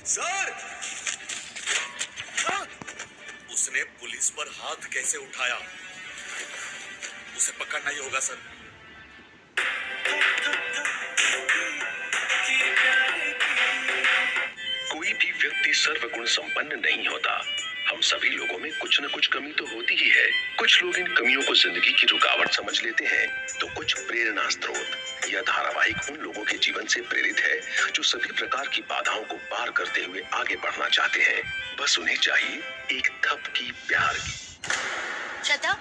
Sir, हाँ? उसने police पर हाथ कैसे उठाया? उसे पकड़ना ही होगा सर। कोई भी व्यक्ति सर्वगुण संपन्न नहीं होता। हम सभी लोगों में कुछ न कुछ कमी तो होती ही है। कुछ लोग इन कमियों को जिंदगी की रुकावट समझ लेते हैं, तो कुछ प्रेरणा स्रोत। यह धारावाहिक उन लोगों के जीवन से प्रेरित है जो सभी प्रकार की बाधाओं को पार करते हुए आगे बढ़ना चाहते हैं। बस उन्हें चाहिए एक थपकी प्यार की। श्रद्धा,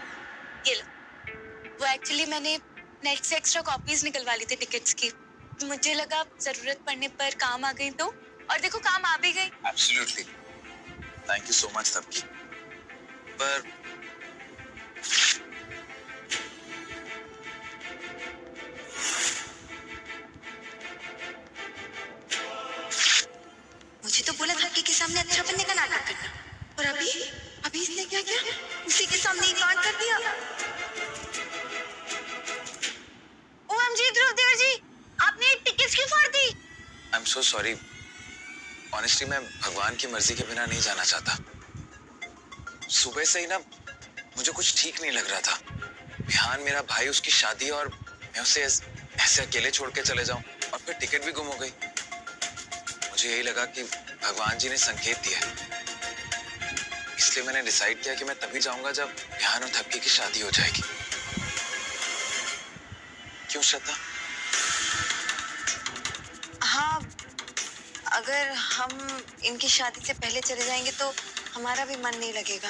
ये लो। वो एक्चुअली मैंने नेट से एक्स्ट्रा कॉपीज निकलवा ली थी टिकट्स की। मुझे लगा जरूरत पड़ने पर काम आ गई तो, और देखो काम आ भी गई। Absolutely, thank you so much सबकी। पर मुझे तो बोला था कि सामने अच्छा बनने का नाटक करना, और अभी इसने क्या किया? उसी के सामने ही कांड कर दिया। ओएमजी ध्रुव देवर जी, आपने टिकट्स क्यों फाड़ दी? I am so sorry. Honestly मैं भगवान की मर्जी के बिना नहीं जाना चाहता। सुबह से ही ना मुझे कुछ ठीक नहीं लग रहा था। बिहान मेरा भाई, उसकी शादी, और मैं उसे ऐसे अकेले छोड़ के चले जाऊं, और फिर टिकट भी गुम हो गई। मुझे यही लगा कि भगवान जी ने संकेत दिया है, इसलिए मैंने डिसाइड किया कि मैं तभी जाऊंगा जब बिहान और थपकी की शादी हो जाएगी। क्यों श्रद्धा? हाँ, अगर हम इनकी शादी से पहले चले जाएंगे तो हमारा भी मन नहीं लगेगा।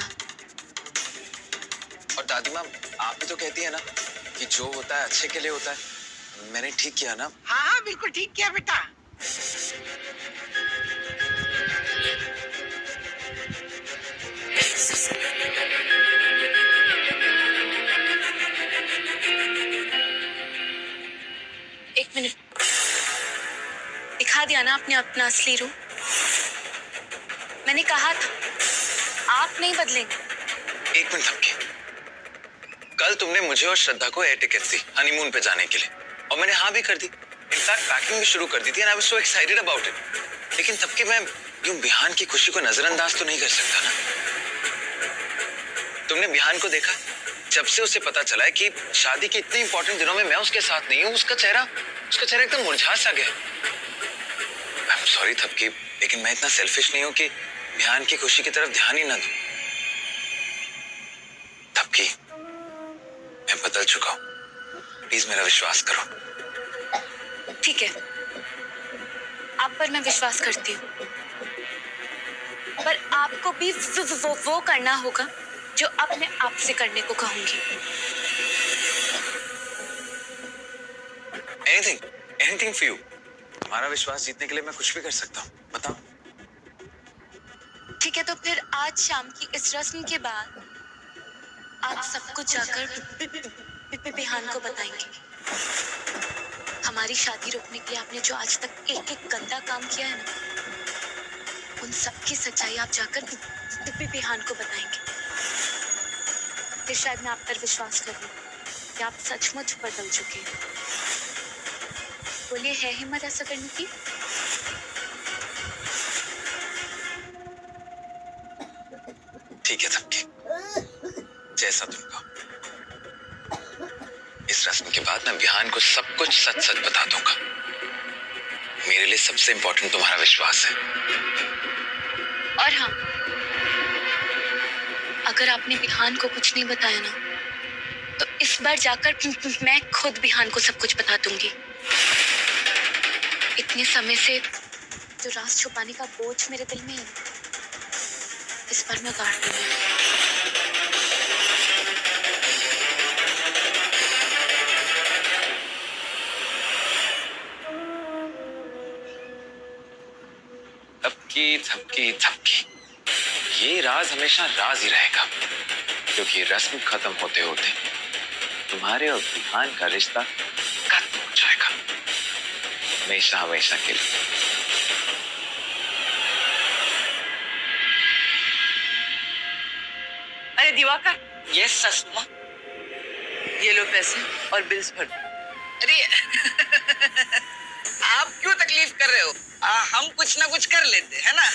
और दादी माँ, आप भी तो कहती है ना कि जो होता है अच्छे के लिए होता है। मैंने ठीक किया ना? हाँ हाँ, बिल्कुल ठीक किया बेटा। एक मिनट, दिखा दिया ना आपने अपना असली रूप। मैंने कहा था आप नहीं बदलेंगे। एक मिनट थपकी, कल तुमने मुझे और श्रद्धा को एयर टिकट्स दी हनीमून पे जाने के लिए, और मैंने हाँ भी कर दी। इनफैक्ट पैकिंग भी शुरू कर दी थी, and I was so excited about it. लेकिन थपकी, मैं यूं बिहान की खुशी को नजरअंदाज तो नहीं कर सकता ना। तुमने बिहान को देखा? जब से उसे पता चला है कि शादी के इतने इंपॉर्टेंट दिनों में मैं उसके साथ नहीं हूँ, उसका चेहरा एकदम मुरझा सा गया। आई एम सॉरी थपकी, लेकिन मैं इतना सेल्फिश नहीं हूँ कि बिहान की खुशी की तरफ ध्यान ही ना दूं। थपकी, मैं बदल चुका हूँ, प्लीज मेरा विश्वास करो। ठीक है, आप पर मैं विश्वास करती हूँ, पर आपको भी वो करना होगा जो अपने आप से करने को कहूंगी। Anything for you. तुम्हारा विश्वास जीतने के लिए मैं कुछ भी कर सकता हूँ, बताओ। ठीक है, तो फिर आज शाम की इस रस्म के बाद आप सब कुछ जाकर बिहान को बताएंगे। हमारी शादी रोकने के लिए आपने जो आज तक एक एक गंदा काम किया है ना, उन सब की सच्चाई आप जाकर बिहान को बताएंगे। फिर शायद मैं आप पर विश्वास कर लूं कि आप सचमुच बदल चुके हैं। बोलिए, है हिम्मत ऐसा करने की? ठीक है थपकी, जैसा तुम कहो। इस रस्म के बाद मैं बिहान को सब कुछ सच सच बता दूंगा। मेरे लिए सबसे इंपॉर्टेंट तुम्हारा विश्वास है। और हाँ, अगर आपने बिहान को कुछ नहीं बताया ना, तो इस बार जाकर मैं खुद बिहान को सब कुछ बता दूंगी। इतने समय से जो राज छुपाने का बोझ मेरे दिल में है, इस बार मैं काट दूंगी। थपकी थपकी थपकी, ये राज हमेशा राज ही रहेगा, क्योंकि रस्म खत्म होते होते तुम्हारे और बिहान का रिश्ता खत्म हो जाएगा, हमेशा हमेशा के लिए। अरे दिवाकर, यस सासू, ये लो पैसे और बिल्स भर दो। अरे आप क्यों तकलीफ कर रहे हो? हम कुछ ना कुछ कर लेते है ना।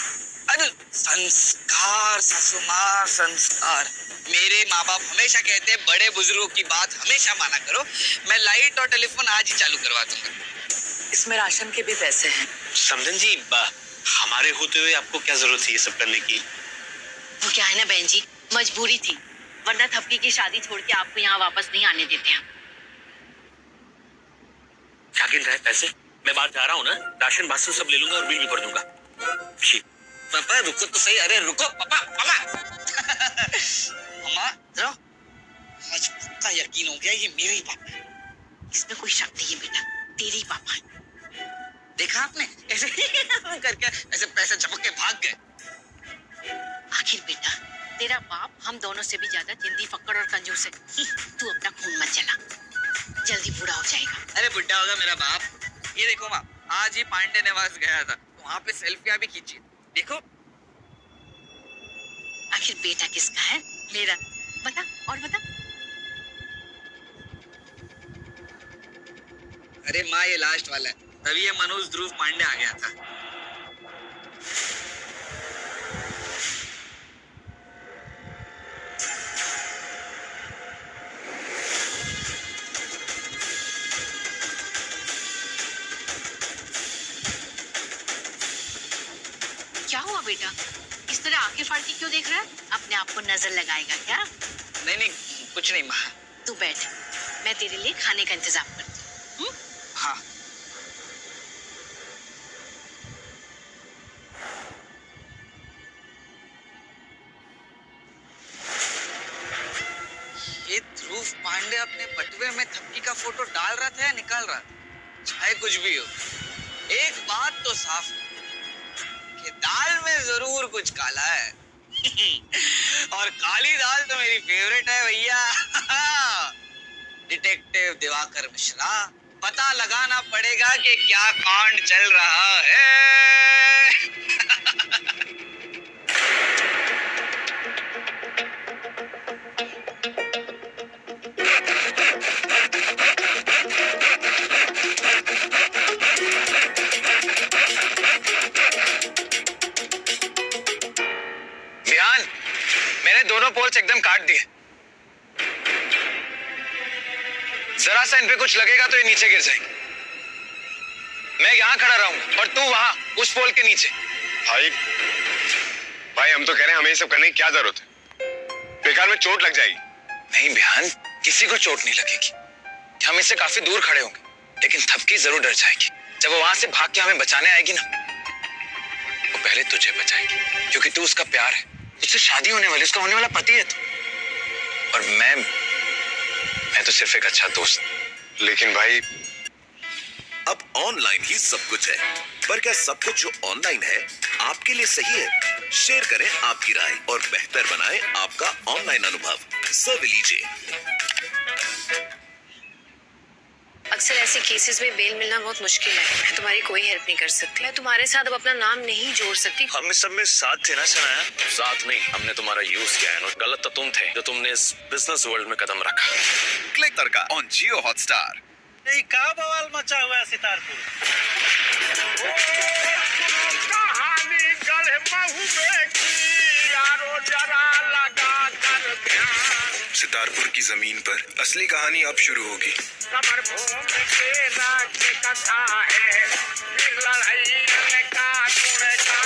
अरे संस्कार सासुमा, संस्कार। मेरे माँ बाप हमेशा कहते हैं बड़े बुजुर्गों की बात हमेशा माना करो। मैं लाइट और टेलीफोन आज ही चालू करवा दूंगा। इसमें राशन के भी पैसे हैं। समझन जी, हमारे होते हुए आपको क्या जरूरत थी ये सब करने की? वो क्या है ना बहन जी, मजबूरी थी, वरना थपकी की शादी छोड़ के आपको यहाँ वापस नहीं आने देते हम। क्या गिन रहा है पैसे? मैं बाहर जा रहा हूँ ना, राशन बासन सब ले लूंगा और बिल भी भर दूंगा। पापा रुको तो सही। अरे रुको पापा, पापा। मम्मा जरा, आज पक्का यकीन हो गया ये मेरे ही पापा है। इसमें कोई शक नहीं है बेटा, तेरे ही पापा है। देखा आपने ऐसे करके ऐसे पैसे झपक के भाग गए। आखिर बेटा तेरा बाप हम दोनों से भी ज्यादा जिंदी फक्कड़ और कंजूस है। तू अपना खून मत जला, जल्दी बूढ़ा हो जाएगा। अरे बुड्ढा होगा मेरा बाप। ये देखो माँ, आज ही पांडे निवास गया था, वहाँ पे सेल्फियां भी खींची। देखो आखिर बेटा किसका है? मेरा। बता और बता। अरे माँ ये लास्ट वाला है, तभी ये मनोज ध्रुव पांडे आ गया था। क्या हुआ बेटा, इस तरह आंखें फाड़ के क्यों देख रहा है? अपने आप को नजर लगाएगा क्या? नहीं नहीं कुछ नहीं माँ। तू बैठ, मैं तेरे लिए खाने का इंतजाम करती हूँ। हाँ ये ध्रुव पांडे अपने बटुए में थपकी का फोटो डाल रहा था या निकाल रहा था? चाहे कुछ भी हो, एक बात तो साफ है कि दाल में जरूर कुछ काला है। और काली दाल तो मेरी फेवरेट है भैया। डिटेक्टिव दिवाकर मिश्रा, पता लगाना पड़ेगा कि क्या कांड चल रहा है। ध्यान, मैंने दोनों पोल्स एकदम काट दिए। जरा सा इन पे कुछ लगेगा तो ये नीचे गिर जाएंगे। मैं यहाँ खड़ा रहूंगा और तू वहां उस पोल के नीचे। भाई हम तो कह रहे हैं हमें ये सब करने की क्या जरूरत है? बेकार में चोट लग जाएगी। नहीं बिहान, किसी को चोट नहीं लगेगी। हम इससे काफी दूर खड़े होंगे, लेकिन थपकी जरूर डर जाएगी। जब वो वहां से भाग के हमें बचाने आएगी ना, वो पहले तुझे बचाएगी, क्योंकि तू उसका प्यार है, उससे शादी होने वाली, उसका होने वाला पति है तू। और मैं तो सिर्फ एक अच्छा दोस्त। लेकिन भाई अब ऑनलाइन ही सब कुछ है, पर क्या सब कुछ जो ऑनलाइन है आपके लिए सही है? शेयर करें आपकी राय और बेहतर बनाएं आपका ऑनलाइन अनुभव। सर्व लीजिए। अक्सर ऐसे केसेस में बेल मिलना बहुत मुश्किल है। मैं तुम्हारी कोई हेल्प नहीं कर सकती। मैं तुम्हारे साथ अब अपना नाम नहीं जोड़ सकती। हम इस सब में साथ थे ना सनाया? साथ नहीं, हमने तुम्हारा यूज किया है और गलत तो तुम थे जो तुमने इस बिजनेस वर्ल्ड में कदम रखा। Click tadka on Jio Hotstar. का बवाल मचा हुआ है सितारपुर। सितारपुर की जमीन पर असली कहानी अब शुरू होगी। कमर भूमि के राज्य कथा है, फिर लड़ाई का गुणगा,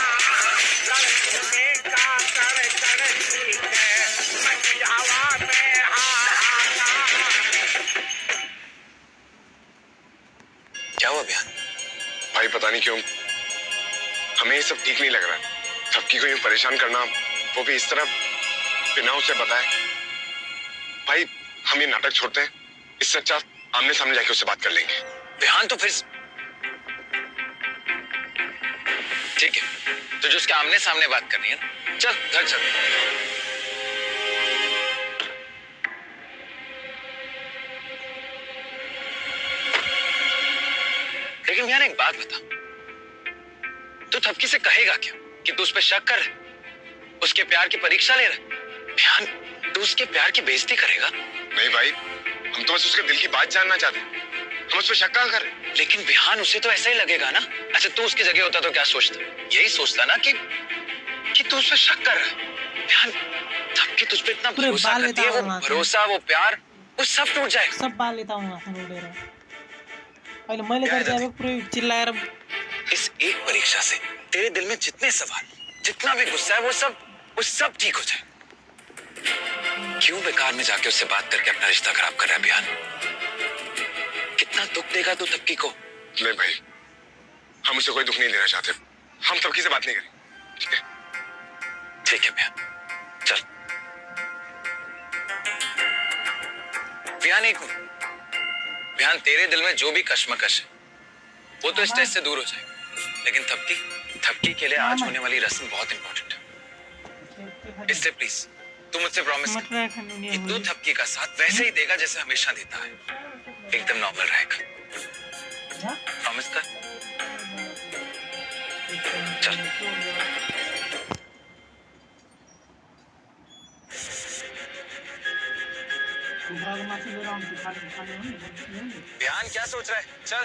लड़ने का कर ठीक है, मची हवा में हाहाकार। क्या हुआ बिहान? भाई पता नहीं क्यों हमें ये सब ठीक नहीं लग रहा। सबकी को यूं परेशान करना, वो भी इस तरह बिना उसे बताए। भाई हम ये नाटक छोड़ते हैं, इससे अच्छा आमने सामने जाके उससे बात कर लेंगे। बिहान तो फिर ठीक है, तुझे उसके आमने सामने बात करनी है ना? चल घर चल। लेकिन बिहान एक बात बता, तू थपकी से कहेगा क्यों कि तू उस पर शक कर रहा है, उसके प्यार की परीक्षा ले रहा है? बिहान तू उसके प्यार की बेइज्जती करेगा? नहीं भाई, हम तो बस उसके दिल की बात जानना चाहते हैं, हम उस पर शक कहाँ कर रहे हैं? लेकिन बिहान उसे तो ऐसा ही लगेगा ना, अच्छा तू उसकी जगह होता तो क्या सोचता? यही सोचता ना कि तू उस पर शक कर रहा है। ध्यान सबकी तुझ पे इतना पूरे भरोसा बाल करती है, वो लेता हूँ भरोसा, वो प्यार, वो सब टूट जाएगा। सब बाल लेता हूँ वहाँ से रोडेर अहिले मैले गर्दै अब पुरै चिल्लाएर इस एक परीक्षा से तेरे दिल में जितने सवाल, जितना भी गुस्सा है, वो सब ठीक हो जाए। क्यों बेकार में जाके उससे बात करके अपना रिश्ता खराब कर रहा है बिहान? कितना दुख देगा तू तबकी को? नहीं भाई, हम उसे कोई दुख नहीं देना चाहते। हम तबकी से बात नहीं करें, ठीक है? ठीक है बिहान, चल। बिहान एक मिनट, बिहान तेरे दिल में जो भी कश्मकश है वो तो स्ट्रेस से दूर हो जाएगा, लेकिन थपकी के लिए आज होने वाली रस्म बहुत इंपॉर्टेंट है। इससे प्लीज तू मुझसे प्रॉमिस कर मटर खाने कि तू थपकी का साथ वैसे ही देगा जैसे हमेशा देता है, एकदम नॉर्मल रहेगा। प्रॉमिस कर। चल। बिहान क्या सोच रहा है? चल।